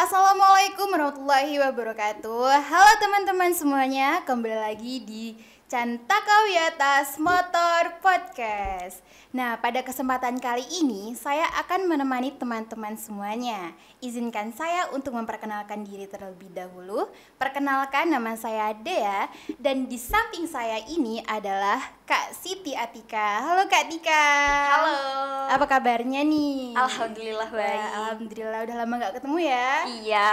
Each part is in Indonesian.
Assalamualaikum warahmatullahi wabarakatuh. Halo teman-teman semuanya, kembali lagi di Cantaka Wiatas Motor Podcast. Nah, pada kesempatan kali ini saya akan menemani teman-teman semuanya. Izinkan saya untuk memperkenalkan diri terlebih dahulu. Perkenalkan, nama saya Dea dan di samping saya ini adalah Kak Siti Atika. Halo Kak Tika. Halo. Apa kabarnya nih? Alhamdulillah baik. Alhamdulillah, udah lama gak ketemu ya. Iya.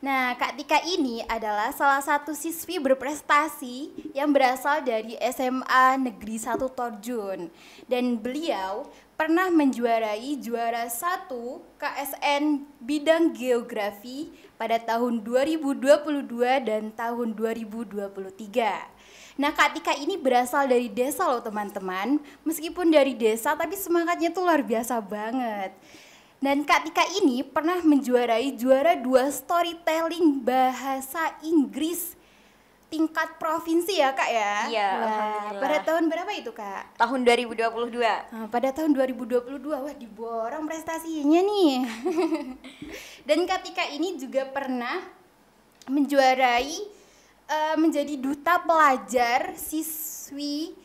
Nah, Kak Tika ini adalah salah satu siswi berprestasi yang berasal dari SMA Negeri 1 Torjun. Dan beliau pernah menjuarai juara 1 KSN bidang geografi pada tahun 2022 dan tahun 2023. Nah, Kak Tika ini berasal dari desa loh teman-teman. Meskipun dari desa tapi semangatnya tuh luar biasa banget. Dan Kak Tika ini pernah menjuarai juara 2 storytelling bahasa Inggris tingkat provinsi ya Kak ya? Iya, Wah, alhamdulillah. pada tahun berapa itu Kak? Tahun 2022. Nah, pada tahun 2022, wah diborong prestasinya nih. Dan Kak Tika ini juga pernah menjuarai menjadi duta pelajar siswi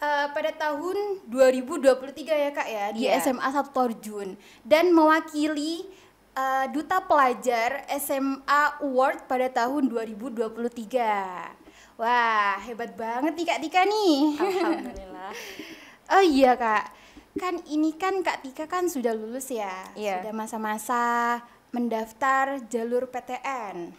pada tahun 2023 ya Kak ya, di Iya. SMA 1 Torjun dan mewakili duta pelajar SMA Award pada tahun 2023. Wah, hebat banget nih Kak Tika nih. Alhamdulillah. Oh iya Kak, kan ini kan Kak Tika kan sudah lulus ya, Iya. sudah masa-masa mendaftar jalur PTN.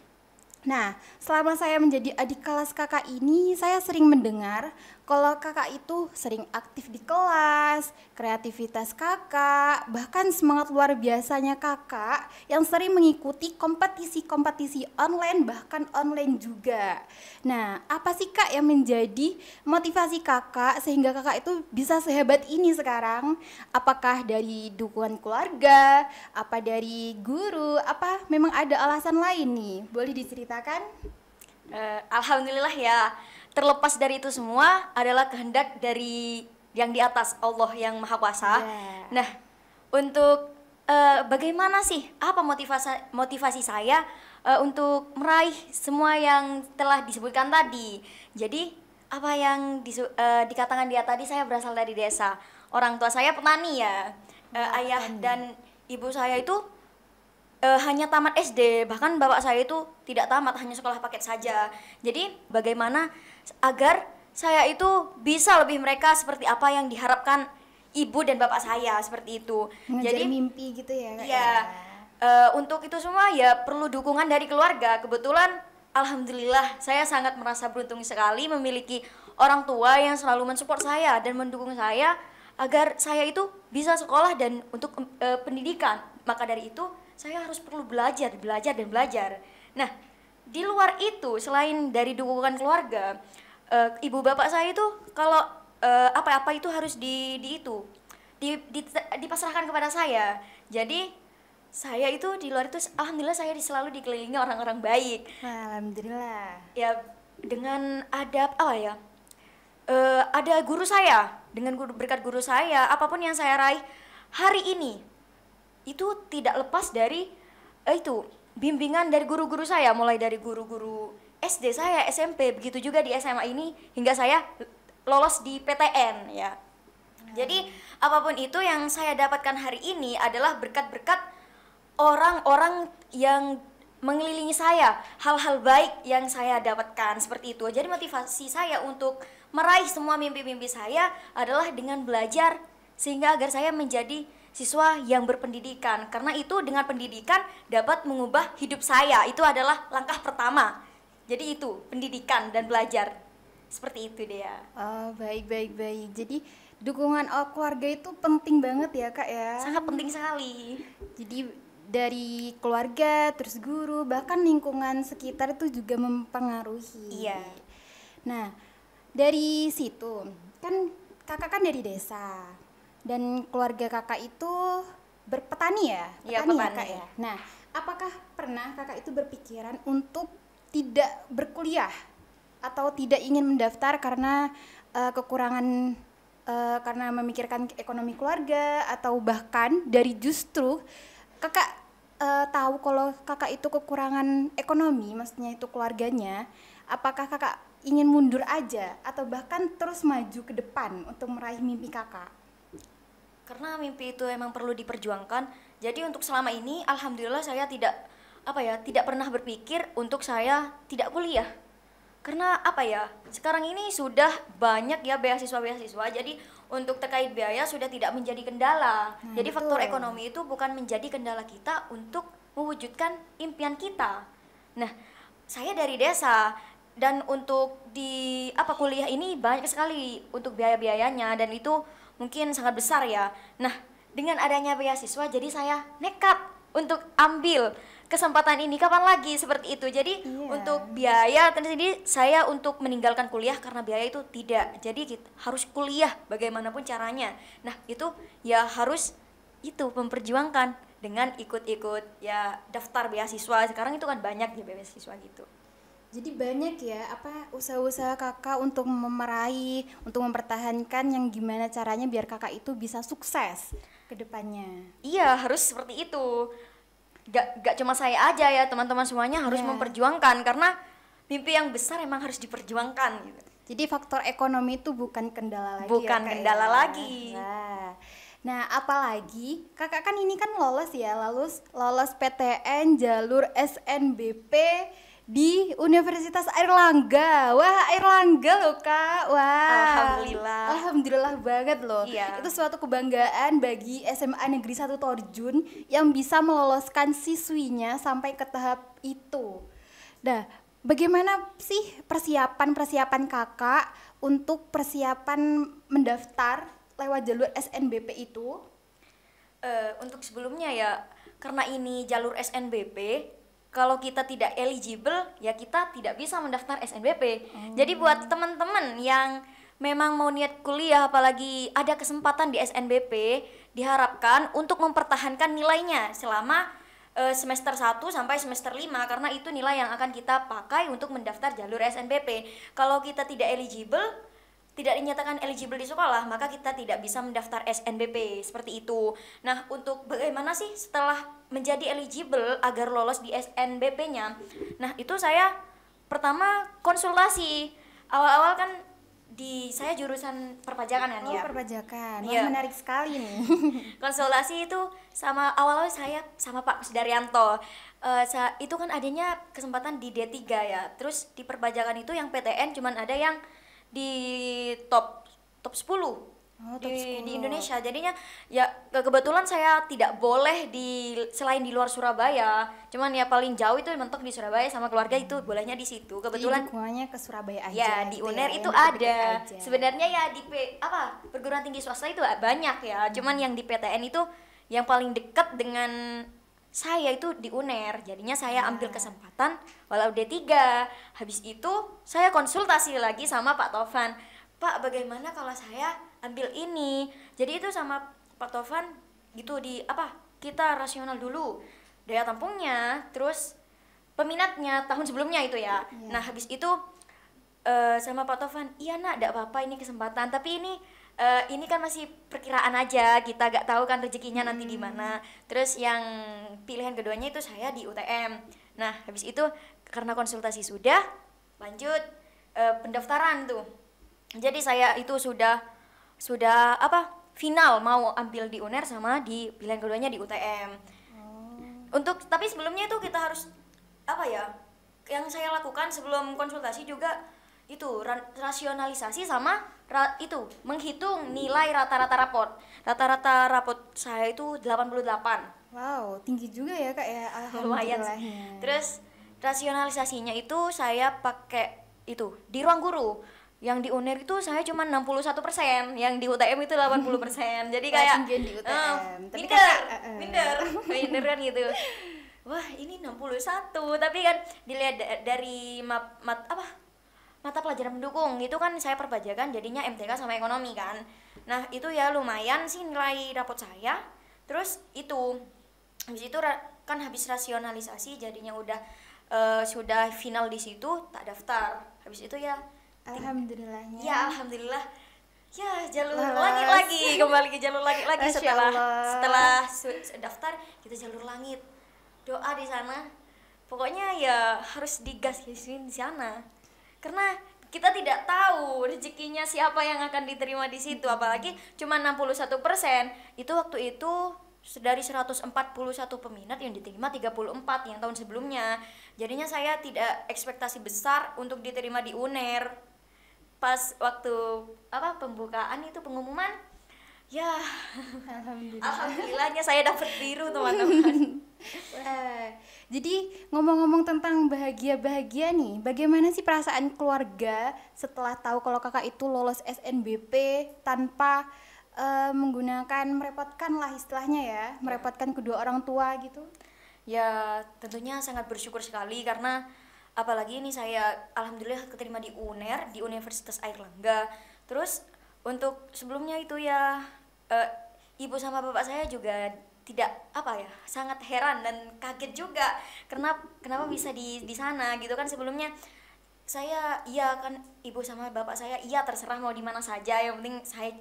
Nah, selama saya menjadi adik kelas kakak ini, saya sering mendengar kalau kakak itu sering aktif di kelas, kreativitas kakak, bahkan semangat luar biasanya kakak yang sering mengikuti kompetisi-kompetisi online, bahkan online juga. Nah, apa sih Kak yang menjadi motivasi kakak sehingga kakak itu bisa sehebat ini sekarang? Apakah dari dukungan keluarga, apa dari guru, apa memang ada alasan lain nih? Boleh diceritakan? Alhamdulillah ya. Terlepas dari itu semua adalah kehendak dari yang di atas, Allah yang Maha Kuasa. Yeah. Nah, untuk bagaimana sih apa motivasi saya untuk meraih semua yang telah disebutkan tadi. Jadi apa yang dikatakan dia tadi, saya berasal dari desa. Orang tua saya petani ya. Ayah dan ibu saya itu hanya tamat SD, bahkan bapak saya itu tidak tamat, hanya sekolah paket saja. Jadi bagaimana agar saya itu bisa lebih mereka seperti apa yang diharapkan ibu dan bapak saya, seperti itu. Mengejar Jadi mimpi gitu ya Kak ya, untuk itu semua ya perlu dukungan dari keluarga. Kebetulan alhamdulillah saya sangat merasa beruntung sekali memiliki orang tua yang selalu mensupport saya dan mendukung saya agar saya itu bisa sekolah dan untuk pendidikan. Maka dari itu saya harus perlu belajar dan belajar. Nah, di luar itu selain dari dukungan keluarga, ibu bapak saya itu kalau apa-apa itu harus dipasrahkan kepada saya. Jadi saya itu di luar itu alhamdulillah saya selalu dikelilingi orang-orang baik. Alhamdulillah. Ya dengan adab apa ya? Ada guru saya, dengan berkat guru saya, apapun yang saya raih hari ini itu tidak lepas dari itu bimbingan dari guru-guru saya, mulai dari guru-guru SD saya, SMP, begitu juga di SMA ini hingga saya lolos di PTN ya. Jadi apapun itu yang saya dapatkan hari ini adalah berkat-berkat orang-orang yang mengelilingi saya, hal-hal baik yang saya dapatkan seperti itu. Jadi motivasi saya untuk meraih semua mimpi-mimpi saya adalah dengan belajar sehingga agar saya menjadi siswa yang berpendidikan, karena itu dengan pendidikan dapat mengubah hidup saya. Itu adalah langkah pertama. Jadi itu pendidikan dan belajar seperti itu dia. Oh, baik. Jadi dukungan keluarga itu penting banget ya Kak ya. Sangat penting sekali. Jadi dari keluarga, terus guru, bahkan lingkungan sekitar itu juga mempengaruhi. Iya. Nah, dari situ kan kakak kan dari desa. Dan keluarga kakak itu berpetani ya? Iya, Petani ya petani. Kak ya? Nah, apakah pernah kakak itu berpikiran untuk tidak berkuliah atau tidak ingin mendaftar karena kekurangan karena memikirkan ekonomi keluarga, atau bahkan dari justru kakak tahu kalau kakak itu kekurangan ekonomi, maksudnya itu keluarganya, apakah kakak ingin mundur aja atau bahkan terus maju ke depan untuk meraih mimpi kakak? Karena mimpi itu emang perlu diperjuangkan. Jadi untuk selama ini alhamdulillah saya tidak pernah berpikir untuk saya tidak kuliah. Karena sekarang ini sudah banyak ya beasiswa-beasiswa. Jadi untuk terkait biaya sudah tidak menjadi kendala. Jadi faktor ekonomi itu bukan menjadi kendala kita untuk mewujudkan impian kita. Nah, saya dari desa dan untuk di kuliah ini banyak sekali untuk biaya-biayanya dan itu mungkin sangat besar ya. Nah, dengan adanya beasiswa jadi saya nekat untuk ambil kesempatan ini, kapan lagi seperti itu. Jadi untuk biaya sendiri saya untuk meninggalkan kuliah karena biaya itu tidak. Jadi kita harus kuliah bagaimanapun caranya. Nah, itu ya harus itu memperjuangkan dengan ikut-ikut ya daftar beasiswa. Sekarang itu kan banyak ya beasiswa gitu. Jadi banyak ya usaha-usaha kakak untuk meraih, untuk mempertahankan yang gimana caranya biar kakak itu bisa sukses ke depannya. Iya, harus seperti itu. Gak cuma saya aja ya, teman-teman semuanya harus memperjuangkan karena mimpi yang besar emang harus diperjuangkan gitu. Jadi faktor ekonomi itu bukan kendala lagi. Bukan ya, kendala lagi. Nah, apalagi kakak kan ini kan lolos PTN jalur SNBP di Universitas Airlangga. Wah, Airlangga loh kak. Wah, alhamdulillah banget loh. Itu suatu kebanggaan bagi SMA Negeri 1 Torjun yang bisa meloloskan siswinya sampai ke tahap itu. Nah, bagaimana sih persiapan kakak untuk persiapan mendaftar lewat jalur SNBP itu? Untuk sebelumnya ya, karena ini jalur SNBP, kalau kita tidak eligible ya kita tidak bisa mendaftar SNBP. Jadi buat teman-teman yang memang mau niat kuliah apalagi ada kesempatan di SNBP, diharapkan untuk mempertahankan nilainya selama semester 1 sampai semester 5 karena itu nilai yang akan kita pakai untuk mendaftar jalur SNBP. Kalau kita tidak dinyatakan eligible di sekolah, maka kita tidak bisa mendaftar SNBP, seperti itu. Nah, untuk bagaimana sih setelah menjadi eligible agar lolos di SNBP-nya? Nah, itu saya pertama konsultasi. Awal-awal kan saya jurusan perpajakan kan ya. Perpajakan. Wah, menarik sekali nih. Konsultasi itu awal-awal saya sama Pak Kusdaryanto. Itu kan adanya kesempatan di D3 ya. Terus di perpajakan itu yang PTN cuman ada yang di top 10 di Indonesia. Jadinya ya kebetulan saya tidak boleh selain di luar Surabaya. Cuman ya paling jauh itu mentok di Surabaya sama keluarga itu bolehnya di situ. Kebetulan dukungannya ke Surabaya aja. Ya, di UNER itu ada. Sebenarnya ya di perguruan tinggi swasta itu banyak ya. Cuman yang di PTN itu yang paling dekat dengan saya itu di UNER. Jadinya saya ambil kesempatan walau D3. Habis itu saya konsultasi lagi sama Pak Tovan. Pak, bagaimana kalau saya ambil ini? Jadi itu sama Pak Tovan gitu kita rasional dulu daya tampungnya, terus peminatnya tahun sebelumnya itu ya. Nah, habis itu sama Pak Tovan, iya nak, enggak apa-apa ini kesempatan, tapi ini kan masih perkiraan aja, kita gak tahu kan rezekinya nanti gimana. Terus yang pilihan keduanya itu saya di UTM. Nah, habis itu karena konsultasi sudah lanjut pendaftaran tuh. Jadi saya itu sudah final mau ambil di UNER sama di pilihan keduanya di UTM. Tapi sebelumnya itu kita harus yang saya lakukan sebelum konsultasi juga itu rasionalisasi sama menghitung nilai rata-rata rapot. Rata-rata rapot saya itu 88. Wow, tinggi juga ya kak ya, lumayan. Terus rasionalisasinya itu saya pakai itu di ruang guru. Yang di UNER itu saya cuma 61%, yang di UTM itu 80%. Jadi kayak di UTM. minder kan gitu. Wah, ini 61, tapi kan dilihat dari mata pelajaran pendukung itu kan saya perpajakan jadinya MTK sama ekonomi kan. Nah, itu ya lumayan sih nilai rapot saya. Terus itu habis itu kan habis rasionalisasi jadinya sudah final di situ, tak daftar. Habis itu ya alhamdulillahnya. Ya, alhamdulillah. Ya, jalur langit lagi, kembali ke jalur langit lagi setelah daftar kita jalur langit. doa di sana. Pokoknya ya harus digas-gasin di sana. Karena kita tidak tahu rezekinya siapa yang akan diterima di situ, apalagi cuma 61%. Itu waktu itu dari 141 peminat yang diterima 34 yang tahun sebelumnya. Jadinya saya tidak ekspektasi besar untuk diterima di UNER. Pas waktu pembukaan itu pengumuman, ya alhamdulillahnya saya dapat biru, teman-teman. Wah, jadi ngomong-ngomong tentang bahagia-bahagia nih, bagaimana sih perasaan keluarga setelah tahu kalau kakak itu lolos SNBP tanpa menggunakan merepotkan lah istilahnya ya, merepotkan kedua orang tua gitu? Ya tentunya sangat bersyukur sekali, karena apalagi ini saya alhamdulillah keterima di UNER, di Universitas Airlangga. Terus untuk sebelumnya itu ya ibu sama bapak saya juga tidak sangat heran dan kaget juga kenapa bisa di sana gitu kan. Sebelumnya saya iya kan, ibu sama bapak saya iya terserah mau di mana saja, yang penting saya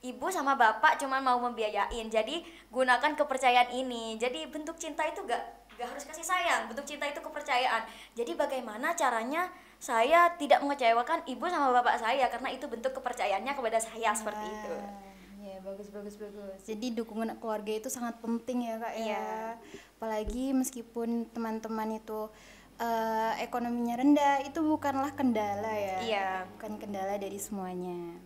ibu sama bapak cuma mau membiayain. Jadi gunakan kepercayaan ini. Jadi bentuk cinta itu gak harus kasih sayang, bentuk cinta itu kepercayaan. Jadi bagaimana caranya saya tidak mengecewakan ibu sama bapak saya, karena itu bentuk kepercayaannya kepada saya, seperti itu. Ya, bagus. Jadi dukungan keluarga itu sangat penting ya kak ya. Iya. Apalagi meskipun teman-teman itu ekonominya rendah, itu bukanlah kendala ya. Iya. Bukan kendala dari semuanya.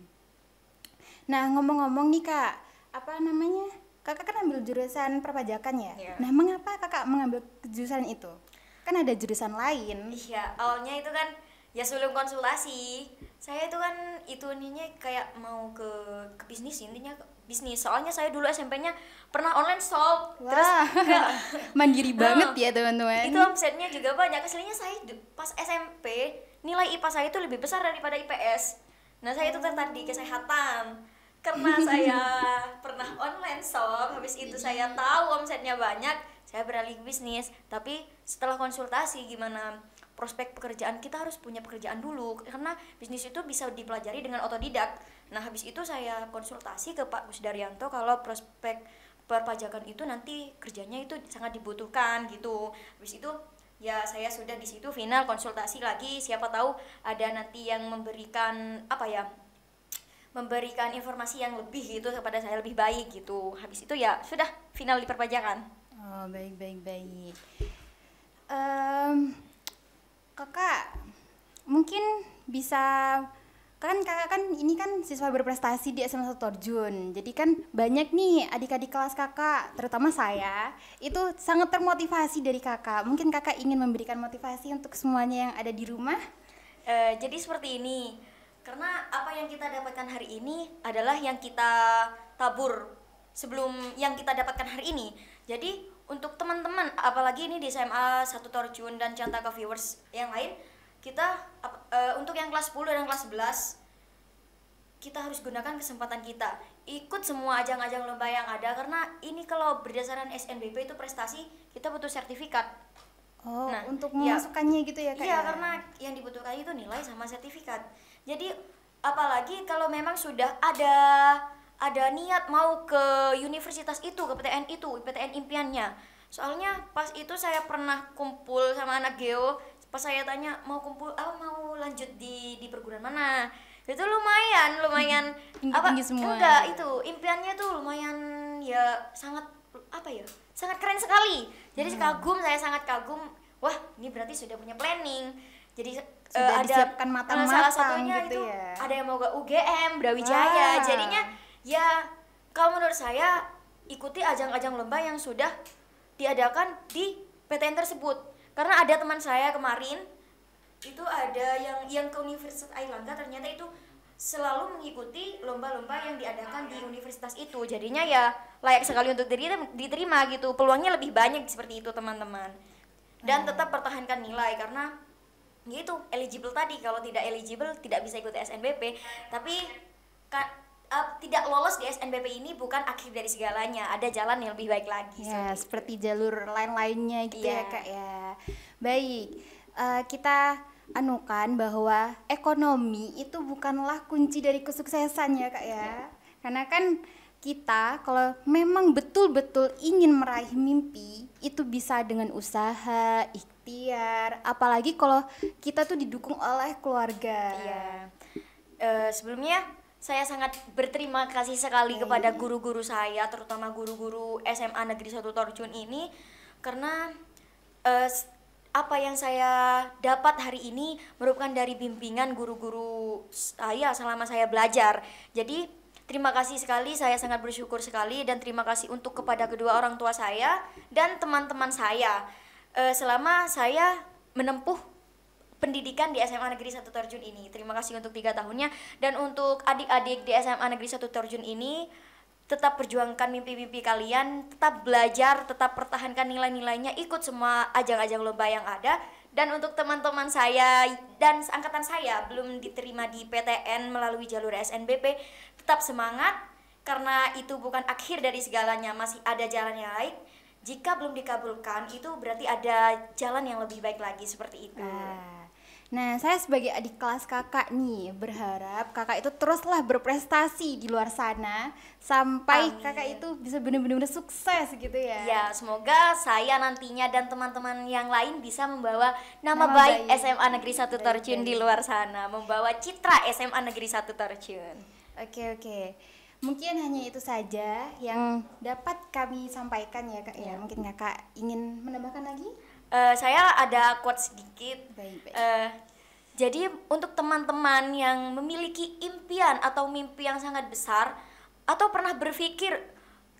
Nah ngomong-ngomong nih kak, apa namanya? Kakak kan ambil jurusan perpajakan ya. Iya. Nah mengapa kakak mengambil jurusan itu? Kan ada jurusan lain. Iya, awalnya itu kan ya sebelum konsultasi, saya itu kan ininya kayak mau ke bisnis, intinya ke bisnis. Soalnya saya dulu SMP-nya pernah online shop. Terus Wah, mandiri banget ya teman-teman. itu omsetnya juga banyak. Aslinya saya pas SMP nilai IPA saya itu lebih besar daripada IPS. Nah, saya itu tertarik di kesehatan. Karena saya pernah online shop, habis itu saya tahu omsetnya banyak, saya beralih ke bisnis. Tapi setelah konsultasi gimana prospek pekerjaan, kita harus punya pekerjaan dulu, karena bisnis itu bisa dipelajari dengan otodidak. Nah, habis itu saya konsultasi ke Pak Gus Daryanto kalau prospek perpajakan itu nanti kerjanya itu sangat dibutuhkan gitu. Habis itu ya saya sudah di situ final konsultasi lagi, siapa tahu ada nanti yang memberikan memberikan informasi yang lebih gitu kepada saya, lebih baik gitu. Habis itu ya sudah final di perpajakan. Oh, baik. Kakak mungkin bisa, kan kakak kan ini kan siswa berprestasi di SMA 1 Torjun. Jadi kan banyak nih adik-adik kelas kakak, terutama saya, itu sangat termotivasi dari kakak. Mungkin kakak ingin memberikan motivasi untuk semuanya yang ada di rumah? Jadi seperti ini, karena apa yang kita dapatkan hari ini adalah yang kita tabur sebelum yang kita dapatkan hari ini. Jadi untuk teman-teman, apalagi ini di SMA 1 Torjun dan Cantaka Viewers yang lain, kita untuk yang kelas 10 dan kelas 11, kita harus gunakan kesempatan kita, ikut semua ajang-ajang lomba yang ada, karena ini kalau berdasarkan SNBP itu prestasi, kita butuh sertifikat. Oh, Nah, untuk ya. memasukkannya gitu ya kak? Iya, ya? karena yang dibutuhkan itu nilai sama sertifikat. Jadi apalagi kalau memang sudah ada niat mau ke universitas itu, ke PTN itu, PTN impiannya. Soalnya pas itu saya pernah kumpul sama anak geo, pas saya tanya mau mau lanjut di perguruan mana, itu lumayan Tinggi-tinggi semua. enggak, itu impiannya tuh lumayan ya, sangat sangat keren sekali. Jadi saya sangat kagum. Wah, ini berarti sudah punya planning. Jadi Sudah ada disiapkan matang-matang salah satunya gitu itu ya. ada yang mau ke UGM Brawijaya. Wah. Jadinya ya kalau menurut saya ikuti ajang-ajang lomba yang sudah diadakan di PTN tersebut. Karena ada teman saya kemarin itu ada yang ke Universitas Airlangga, ternyata itu selalu mengikuti lomba-lomba yang diadakan di universitas itu. Jadinya ya layak sekali untuk diterima gitu. Peluangnya lebih banyak seperti itu, teman-teman. Dan tetap pertahankan nilai, karena gitu eligible tadi. Kalau tidak eligible tidak bisa ikut SNBP. Tapi tidak lolos di SNBP ini bukan akhir dari segalanya. Ada jalan yang lebih baik lagi. Ya, seperti jalur lain-lainnya gitu Iya. ya kak ya. Baik, kita anukan bahwa ekonomi itu bukanlah kunci dari kesuksesan ya kak ya. Karena kan kita kalau memang betul-betul ingin meraih mimpi itu bisa dengan usaha, ikhtiar, apalagi kalau kita tuh didukung oleh keluarga. Iya. Sebelumnya saya sangat berterima kasih sekali kepada guru-guru saya, terutama guru-guru SMA Negeri 1 Torjun ini, karena apa yang saya dapat hari ini merupakan dari bimbingan guru-guru saya selama saya belajar. Jadi terima kasih sekali, saya sangat bersyukur sekali, dan terima kasih untuk kepada kedua orang tua saya dan teman-teman saya selama saya menempuh pendidikan di SMA Negeri 1 Torjun ini. Terima kasih untuk 3 tahunnya, dan untuk adik-adik di SMA Negeri 1 Torjun ini, tetap perjuangkan mimpi-mimpi kalian, tetap belajar, tetap pertahankan nilai-nilainya, ikut semua ajang-ajang lomba yang ada. Dan untuk teman-teman saya dan angkatan saya belum diterima di PTN melalui jalur SNBP, tetap semangat, karena itu bukan akhir dari segalanya, masih ada jalan yang lain. Jika belum dikabulkan, itu berarti ada jalan yang lebih baik lagi, seperti itu. Nah, saya sebagai adik kelas kakak nih berharap kakak itu teruslah berprestasi di luar sana sampai Amin. kakak itu bisa benar-benar sukses gitu ya. Ya, semoga saya nantinya dan teman-teman yang lain bisa membawa nama Nama baik baik. SMA Negeri 1 Torjun di luar sana, membawa citra SMA Negeri 1 Torjun. Oke. Mungkin hanya itu saja yang dapat kami sampaikan ya kak ya. Mungkin kakak ingin menambahkan lagi? Saya ada quote sedikit. Baik. Jadi untuk teman-teman yang memiliki impian atau mimpi yang sangat besar, atau pernah berpikir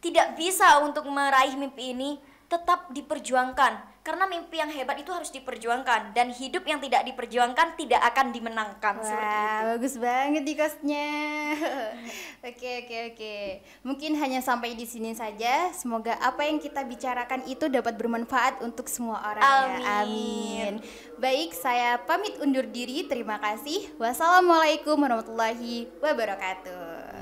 tidak bisa untuk meraih mimpi ini, tetap diperjuangkan. Karena mimpi yang hebat itu harus diperjuangkan, dan hidup yang tidak diperjuangkan tidak akan dimenangkan. Seperti itu. Wah, bagus banget di kosnya. Oke. Mungkin hanya sampai di sini saja. Semoga apa yang kita bicarakan itu dapat bermanfaat untuk semua orang ya. Amin. Baik, saya pamit undur diri. Terima kasih. Wassalamualaikum warahmatullahi wabarakatuh.